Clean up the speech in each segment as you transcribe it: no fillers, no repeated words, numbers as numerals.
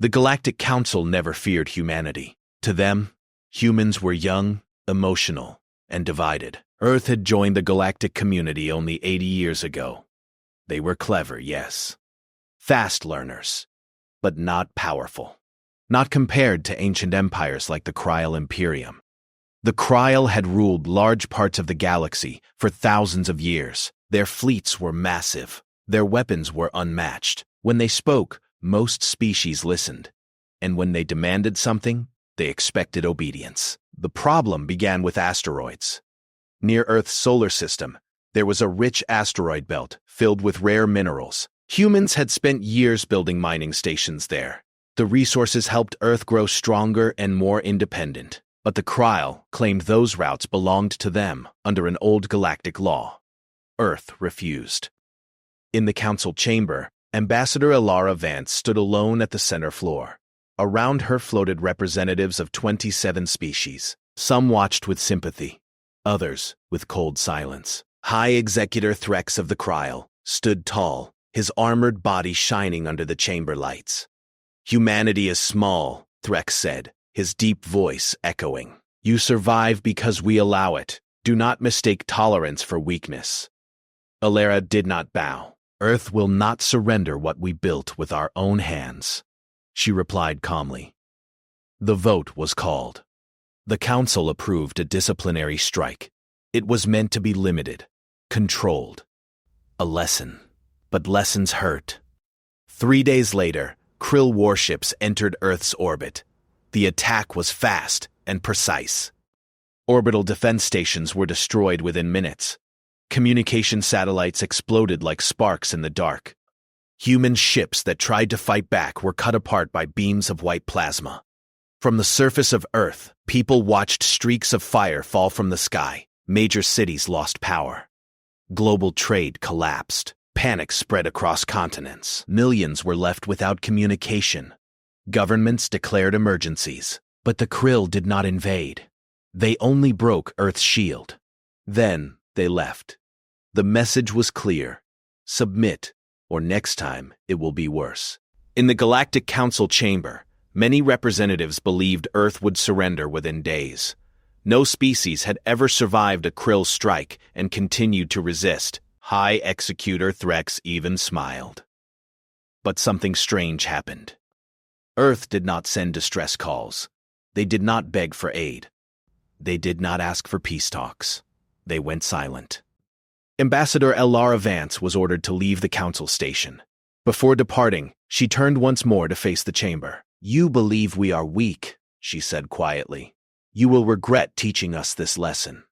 The Galactic Council never feared humanity. To them, humans were young, emotional, and divided. Earth had joined the galactic community only 80 years ago. They were clever, yes. Fast learners, but not powerful. Not compared to ancient empires like the Kryll Imperium. The Kryll had ruled large parts of the galaxy for thousands of years. Their fleets were massive. Their weapons were unmatched. When they spoke, most species listened. And when they demanded something, they expected obedience. The problem began with asteroids. Near Earth's solar system, there was a rich asteroid belt filled with rare minerals. Humans had spent years building mining stations there. The resources helped Earth grow stronger and more independent. But the Kryll claimed those routes belonged to them under an old galactic law. Earth refused. In the council chamber, Ambassador Alara Vance stood alone at the center floor. Around her floated representatives of 27 species. Some watched with sympathy, others with cold silence. High Executor Threx of the Kryll stood tall, his armored body shining under the chamber lights. "Humanity is small," Threx said, his deep voice echoing. "You survive because we allow it. Do not mistake tolerance for weakness." Alara did not bow. "Earth will not surrender what we built with our own hands," she replied calmly. The vote was called. The council approved a disciplinary strike. It was meant to be limited, controlled. A lesson. But lessons hurt. 3 days later, Kryll warships entered Earth's orbit. The attack was fast and precise. Orbital defense stations were destroyed within minutes. Communication satellites exploded like sparks in the dark. Human ships that tried to fight back were cut apart by beams of white plasma. From the surface of Earth, people watched streaks of fire fall from the sky. Major cities lost power. Global trade collapsed. Panic spread across continents. Millions were left without communication. Governments declared emergencies. But the Kryll did not invade. They only broke Earth's shield. Then they left. The message was clear. Submit, or next time it will be worse. In the Galactic Council chamber, many representatives believed Earth would surrender within days. No species had ever survived a Kryll strike and continued to resist. High Executor Threx even smiled. But something strange happened. Earth did not send distress calls. They did not beg for aid. They did not ask for peace talks. They went silent. Ambassador Alara Vance was ordered to leave the council station. Before departing, she turned once more to face the chamber. "You believe we are weak," she said quietly. "You will regret teaching us this lesson."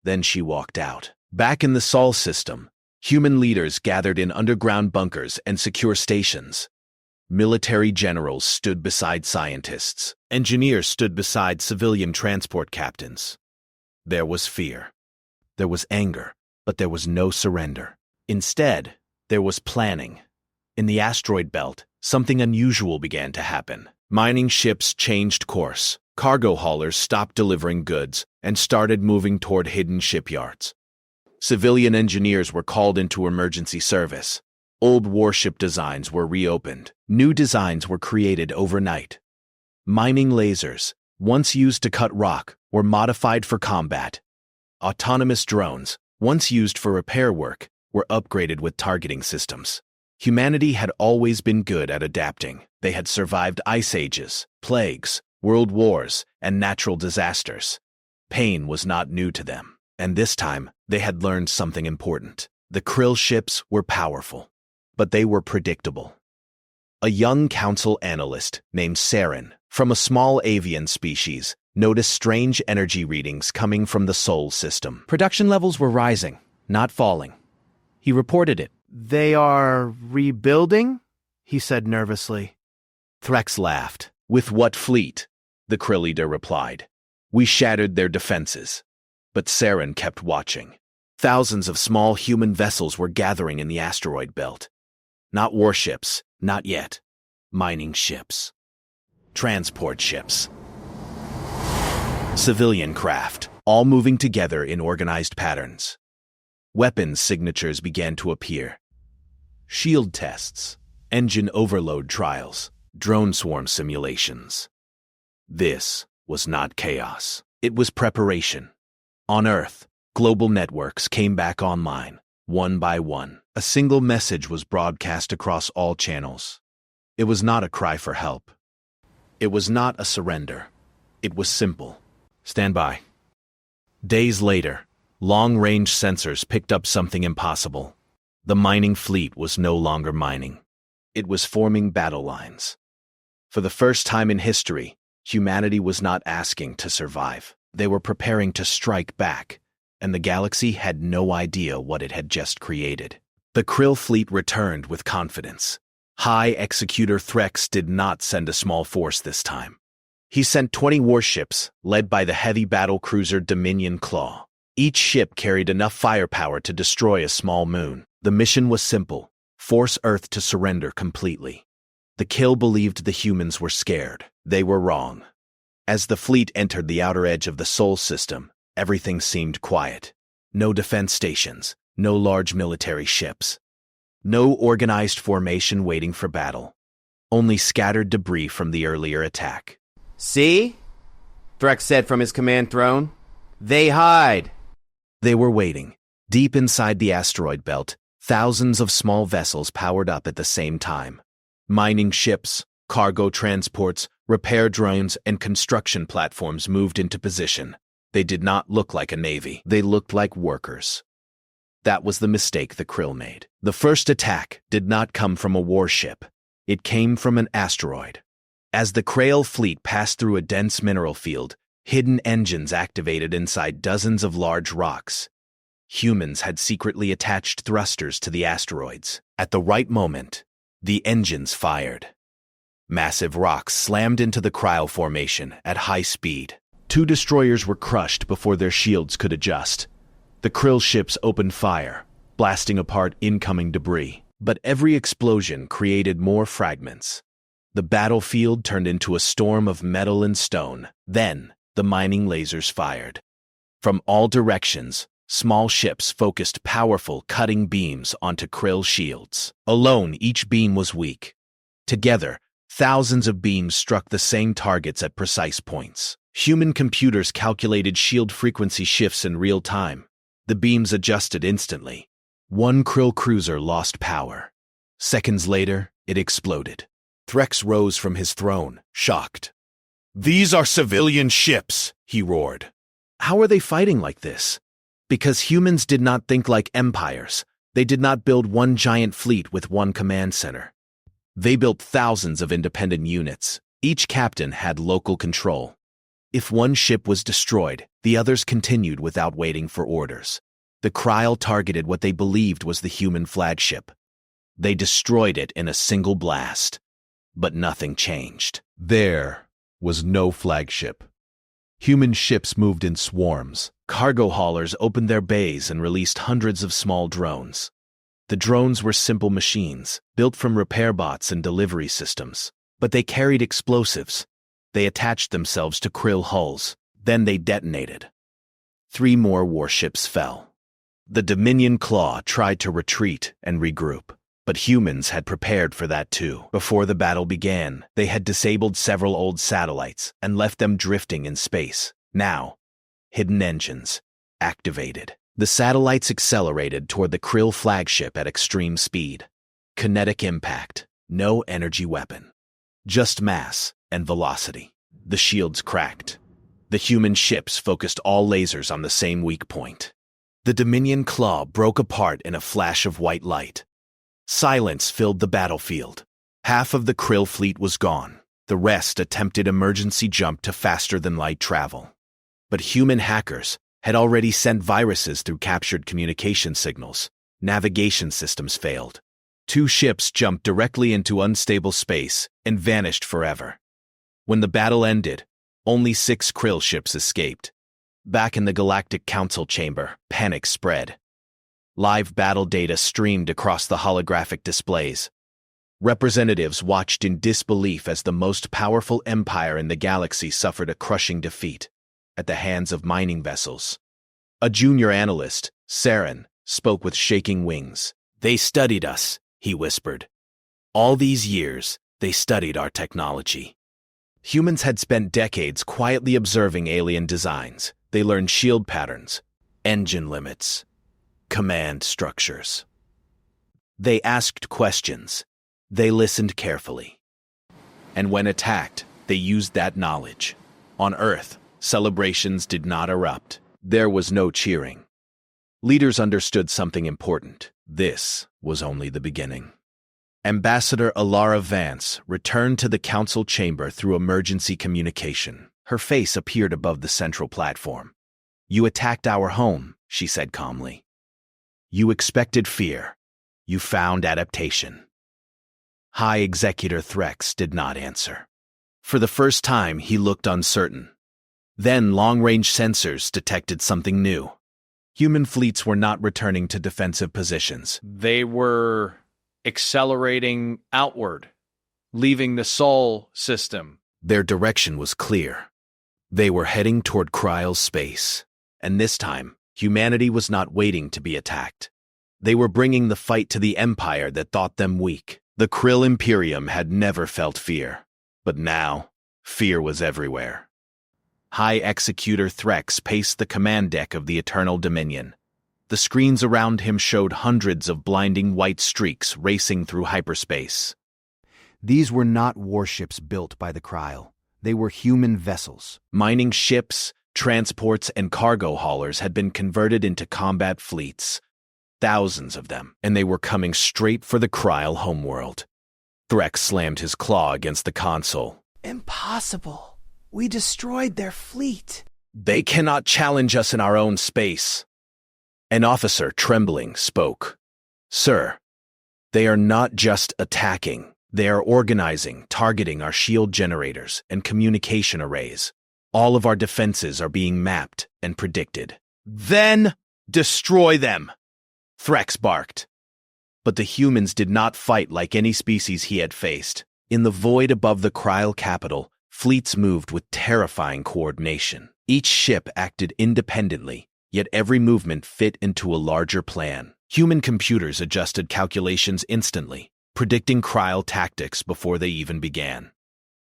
Then she walked out. Back in the Sol system, human leaders gathered in underground bunkers and secure stations. Military generals stood beside scientists. Engineers stood beside civilian transport captains. There was fear. There was anger, but there was no surrender. Instead, there was planning. In the asteroid belt, something unusual began to happen. Mining ships changed course. Cargo haulers stopped delivering goods and started moving toward hidden shipyards. Civilian engineers were called into emergency service. Old warship designs were reopened. New designs were created overnight. Mining lasers, once used to cut rock, were modified for combat. Autonomous drones, once used for repair work, were upgraded with targeting systems. Humanity had always been good at adapting. They had survived ice ages, plagues, world wars, and natural disasters. Pain was not new to them, and this time they had learned something important. The Kryll ships were powerful, but they were predictable. A young council analyst named Saren, from a small avian species, noticed strange energy readings coming from the Sol system. Production levels were rising, not falling. He reported it. "They are rebuilding?" he said nervously. Threx laughed. "With what fleet?" the Kryll leader replied. "We shattered their defenses." But Saren kept watching. Thousands of small human vessels were gathering in the asteroid belt. Not warships, not yet. Mining ships. Transport ships. Civilian craft, all moving together in organized patterns. Weapons signatures began to appear. Shield tests, engine overload trials, drone swarm simulations. This was not chaos. It was preparation. On Earth, global networks came back online, one by one. A single message was broadcast across all channels. It was not a cry for help. It was not a surrender. It was simple. Stand by. Days later, long-range sensors picked up something impossible. The mining fleet was no longer mining. It was forming battle lines. For the first time in history, humanity was not asking to survive. They were preparing to strike back, and the galaxy had no idea what it had just created. The Krill fleet returned with confidence. High Executor Threx did not send a small force this time. He sent 20 warships, led by the heavy battle cruiser Dominion Claw. Each ship carried enough firepower to destroy a small moon. The mission was simple: force Earth to surrender completely. The Kill believed the humans were scared. They were wrong. As the fleet entered the outer edge of the Sol system, everything seemed quiet. No defense stations, no large military ships. No organized formation waiting for battle. Only scattered debris from the earlier attack. "See?" Threx said from his command throne. "They hide." They were waiting. Deep inside the asteroid belt, thousands of small vessels powered up at the same time. Mining ships, cargo transports, repair drones, and construction platforms moved into position. They did not look like a navy. They looked like workers. That was the mistake the Krill made. The first attack did not come from a warship. It came from an asteroid. As the Krail fleet passed through a dense mineral field, hidden engines activated inside dozens of large rocks. Humans had secretly attached thrusters to the asteroids. At the right moment, the engines fired. Massive rocks slammed into the Krail formation at high speed. 2 destroyers were crushed before their shields could adjust. The Krill ships opened fire, blasting apart incoming debris. But every explosion created more fragments. The battlefield turned into a storm of metal and stone. Then, the mining lasers fired. From all directions, small ships focused powerful cutting beams onto Krill shields. Alone, each beam was weak. Together, thousands of beams struck the same targets at precise points. Human computers calculated shield frequency shifts in real time. The beams adjusted instantly. One Krill cruiser lost power. Seconds later, it exploded. Threx rose from his throne, shocked. "These are civilian ships," he roared. How are they fighting like this? Because humans did not think like empires. They did not build one giant fleet with one command center. They built thousands of independent units. Each captain had local control. If one ship was destroyed, the others continued without waiting for orders. The Krail targeted what they believed was the human flagship. They destroyed it in a single blast. But nothing changed. There was no flagship. Human ships moved in swarms. Cargo haulers opened their bays and released hundreds of small drones. The drones were simple machines, built from repair bots and delivery systems. But they carried explosives. They attached themselves to Krill hulls. Then they detonated. 3 more warships fell. The Dominion Claw tried to retreat and regroup. But humans had prepared for that too. Before the battle began, they had disabled several old satellites and left them drifting in space. Now, hidden engines activated. The satellites accelerated toward the Krill flagship at extreme speed. Kinetic impact, no energy weapon. Just mass and velocity. The shields cracked. The human ships focused all lasers on the same weak point. The Dominion Claw broke apart in a flash of white light. Silence filled the battlefield. Half of the Krill fleet was gone. The rest attempted emergency jump to faster-than-light travel. But human hackers had already sent viruses through captured communication signals. Navigation systems failed. 2 ships jumped directly into unstable space and vanished forever. When the battle ended, only 6 Krill ships escaped. Back in the Galactic Council chamber, panic spread. Live battle data streamed across the holographic displays. Representatives watched in disbelief as the most powerful empire in the galaxy suffered a crushing defeat at the hands of mining vessels. A junior analyst, Saren, spoke with shaking wings. "They studied us," he whispered. "All these years, They studied our technology. Humans had spent decades quietly observing alien designs. They learned shield patterns, engine limits, command structures. They asked questions. They listened carefully. And when attacked, they used that knowledge. On Earth, celebrations did not erupt. There was no cheering. Leaders understood something important. This was only the beginning. Ambassador Alara Vance returned to the council chamber through emergency communication. Her face appeared above the central platform. "You attacked our home," she said calmly. "You expected fear. You found adaptation." High Executor Threx did not answer. For the first time, he looked uncertain. Then long-range sensors detected something new. Human fleets were not returning to defensive positions. They were accelerating outward, leaving the Sol system. Their direction was clear. They were heading toward Kryle's space. And this time, humanity was not waiting to be attacked. They were bringing the fight to the empire that thought them weak. The Krill Imperium had never felt fear. But now, fear was everywhere. High Executor Threx paced the command deck of the Eternal Dominion. The screens around him showed hundreds of blinding white streaks racing through hyperspace. These were not warships built by the Kryle. They were human vessels. Mining ships, transports, and cargo haulers had been converted into combat fleets. Thousands of them, and they were coming straight for the Kryle homeworld. Threx slammed his claw against the console. "Impossible. We destroyed their fleet." "They cannot challenge us in our own space." An officer, trembling, spoke. "Sir, they are not just attacking. They are organizing, targeting our shield generators and communication arrays. All of our defenses are being mapped and predicted." "Then destroy them!" Threx barked. But the humans did not fight like any species he had faced. In the void above the Kryle capital, fleets moved with terrifying coordination. Each ship acted independently, yet every movement fit into a larger plan. Human computers adjusted calculations instantly, predicting Kryle tactics before they even began.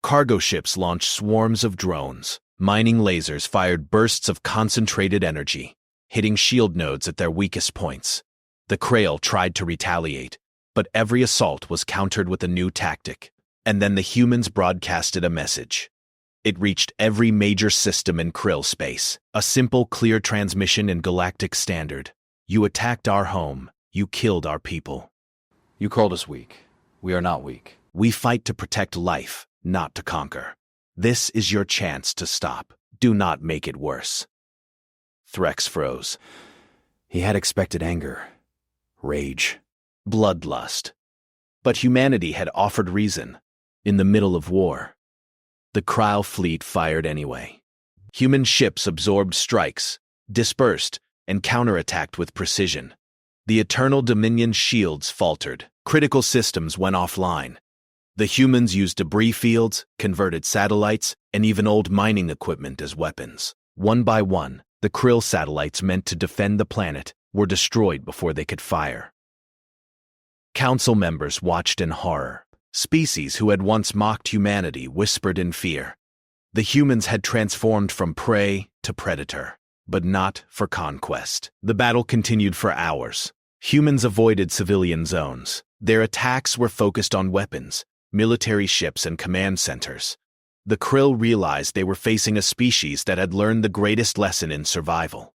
Cargo ships launched swarms of drones. Mining lasers fired bursts of concentrated energy, hitting shield nodes at their weakest points. The Krail tried to retaliate, but every assault was countered with a new tactic. And then the humans broadcasted a message. It reached every major system in Krill space. A simple, clear transmission in Galactic Standard. "You attacked our home. You killed our people. You called us weak. We are not weak. We fight to protect life, not to conquer. This is your chance to stop. Do not make it worse." Threx froze. He had expected anger, rage, bloodlust. But humanity had offered reason. In the middle of war, the Kryle fleet fired anyway. Human ships absorbed strikes, dispersed, and counterattacked with precision. The Eternal Dominion's shields faltered. Critical systems went offline. The humans used debris fields, converted satellites, and even old mining equipment as weapons. One by one, the Krill satellites meant to defend the planet were destroyed before they could fire. Council members watched in horror. Species who had once mocked humanity whispered in fear. The humans had transformed from prey to predator, but not for conquest. The battle continued for hours. Humans avoided civilian zones. Their attacks were focused on weapons, military ships, and command centers. The Krill realized they were facing a species that had learned the greatest lesson in survival.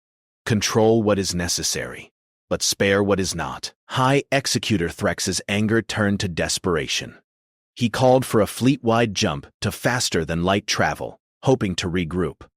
Control what is necessary, but spare what is not. High Executor Threx's anger turned to desperation. He called for a fleet-wide jump to faster-than-light travel, hoping to regroup.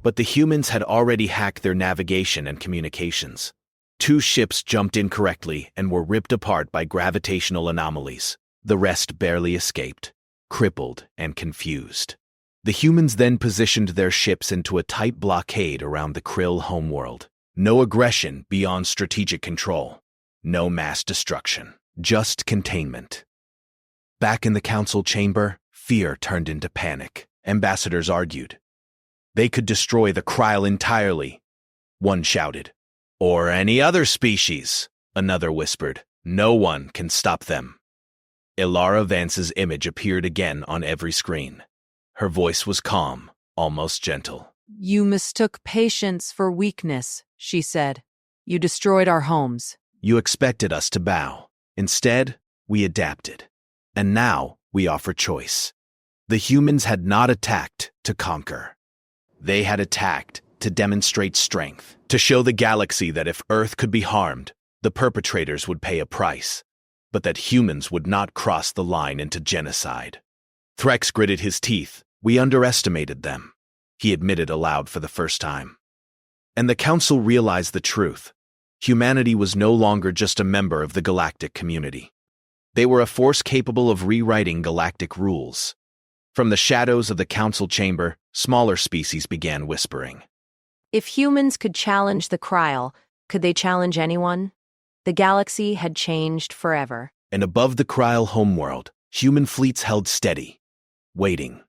But the humans had already hacked their navigation and communications. 2 ships jumped incorrectly and were ripped apart by gravitational anomalies. The rest barely escaped, crippled and confused. The humans then positioned their ships into a tight blockade around the Krill homeworld. No aggression beyond strategic control. No mass destruction. Just containment. Back in the council chamber, fear turned into panic. Ambassadors argued. They could destroy the Kryle entirely. One shouted. Or any other species. Another whispered. No one can stop them. Ilara Vance's image appeared again on every screen. Her voice was calm, almost gentle. You mistook patience for weakness, she said. You destroyed our homes. You expected us to bow. Instead, we adapted. And now we offer choice. The humans had not attacked to conquer. They had attacked to demonstrate strength, to show the galaxy that if Earth could be harmed, the perpetrators would pay a price, but that humans would not cross the line into genocide. Threx gritted his teeth. We underestimated them, he admitted aloud for the first time. And the Council realized the truth. Humanity was no longer just a member of the galactic community. They were a force capable of rewriting galactic rules. From the shadows of the Council chamber, smaller species began whispering. If humans could challenge the Kryl, could they challenge anyone? The galaxy had changed forever. And above the Kryl homeworld, human fleets held steady, waiting.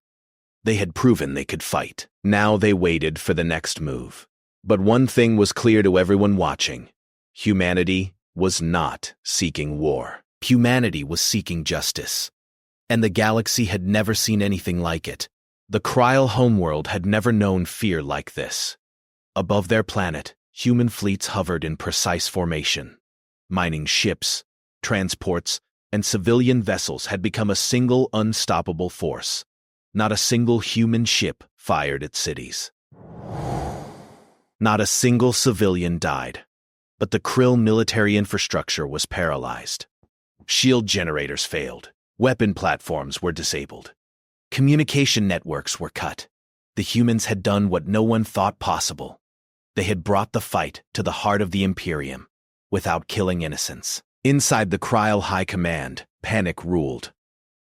They had proven they could fight. Now they waited for the next move. But one thing was clear to everyone watching. Humanity was not seeking war. Humanity was seeking justice. And the galaxy had never seen anything like it. The Kryl homeworld had never known fear like this. Above their planet, human fleets hovered in precise formation. Mining ships, transports, and civilian vessels had become a single unstoppable force. Not a single human ship fired at cities. Not a single civilian died. But the Kryl military infrastructure was paralyzed. Shield generators failed. Weapon platforms were disabled. Communication networks were cut. The humans had done what no one thought possible. They had brought the fight to the heart of the Imperium, without killing innocents. Inside the Kryl High Command, panic ruled.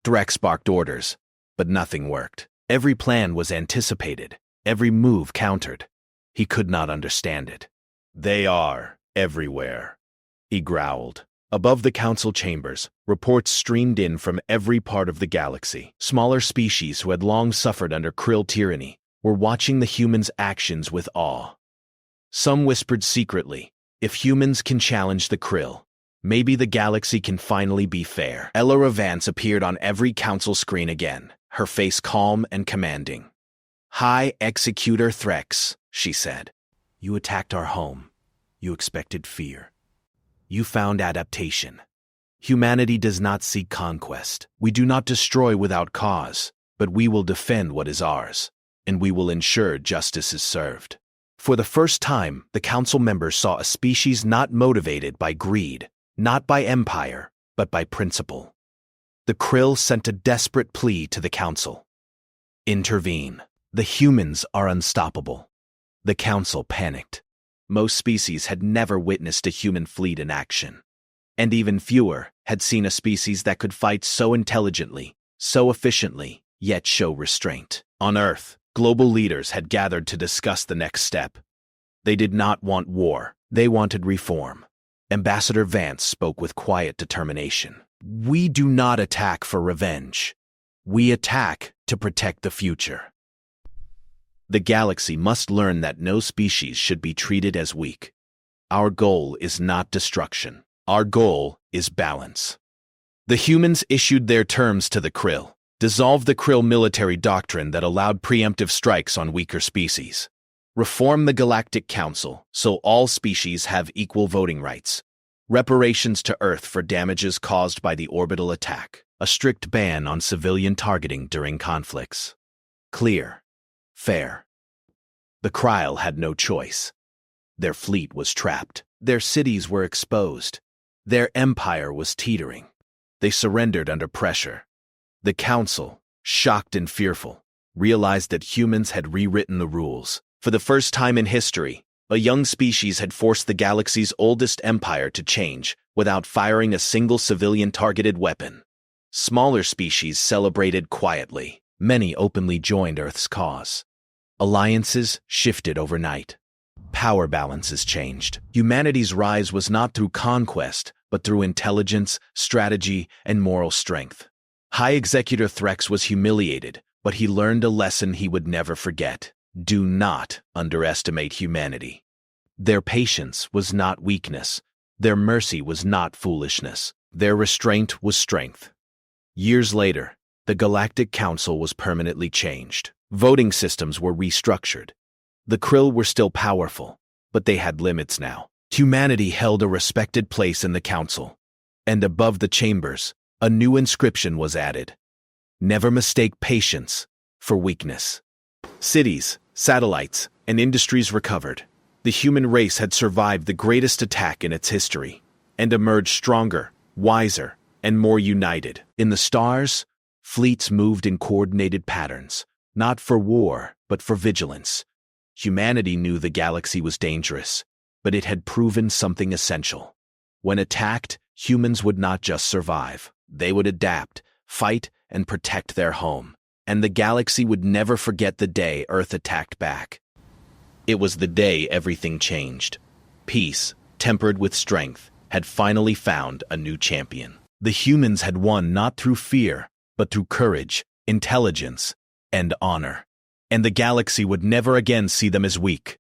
Threx barked orders, but nothing worked. Every plan was anticipated, every move countered. He could not understand it. They are everywhere, he growled. Above the Council chambers, reports streamed in from every part of the galaxy. Smaller species who had long suffered under Kryl tyranny were watching the humans' actions with awe. Some whispered secretly, if humans can challenge the Kryl, maybe the galaxy can finally be fair. Ilara Vance appeared on every Council screen again, her face calm and commanding. High Executor Threx, she said. You attacked our home. You expected fear. You found adaptation. Humanity does not seek conquest. We do not destroy without cause, but we will defend what is ours, and we will ensure justice is served. For the first time, the Council members saw a species not motivated by greed, not by empire, but by principle. The Kryl sent a desperate plea to the Council. Intervene. The humans are unstoppable. The Council panicked. Most species had never witnessed a human fleet in action. And even fewer had seen a species that could fight so intelligently, so efficiently, yet show restraint. On Earth, global leaders had gathered to discuss the next step. They did not want war. They wanted reform. Ambassador Vance spoke with quiet determination. We do not attack for revenge. We attack to protect the future. The galaxy must learn that no species should be treated as weak. Our goal is not destruction. Our goal is balance. The humans issued their terms to the Kryl, dissolve the Kryl military doctrine that allowed preemptive strikes on weaker species, reform the Galactic Council so all species have equal voting rights, reparations to Earth for damages caused by the orbital attack, a strict ban on civilian targeting during conflicts. Clear. Fair. The Kryl had no choice. Their fleet was trapped. Their cities were exposed. Their empire was teetering. They surrendered under pressure. The Council, shocked and fearful, realized that humans had rewritten the rules. For the first time in history, a young species had forced the galaxy's oldest empire to change without firing a single civilian-targeted weapon. Smaller species celebrated quietly. Many openly joined Earth's cause. Alliances shifted overnight. Power balances changed. Humanity's rise was not through conquest, but through intelligence, strategy, and moral strength. High Executor Threx was humiliated, but he learned a lesson he would never forget. Do not underestimate humanity. Their patience was not weakness. Their mercy was not foolishness. Their restraint was strength. Years later, the Galactic Council was permanently changed. Voting systems were restructured. The Krill were still powerful, but they had limits now. Humanity held a respected place in the council, and above the chambers, a new inscription was added. Never mistake patience for weakness. Cities, satellites, and industries recovered. The human race had survived the greatest attack in its history, and emerged stronger, wiser, and more united. In the stars, fleets moved in coordinated patterns, not for war, but for vigilance. Humanity knew the galaxy was dangerous, but it had proven something essential. When attacked, humans would not just survive. They would adapt, fight, and protect their home. And the galaxy would never forget the day Earth attacked back. It was the day everything changed. Peace, tempered with strength, had finally found a new champion. The humans had won not through fear, but through courage, intelligence, and honor. And the galaxy would never again see them as weak.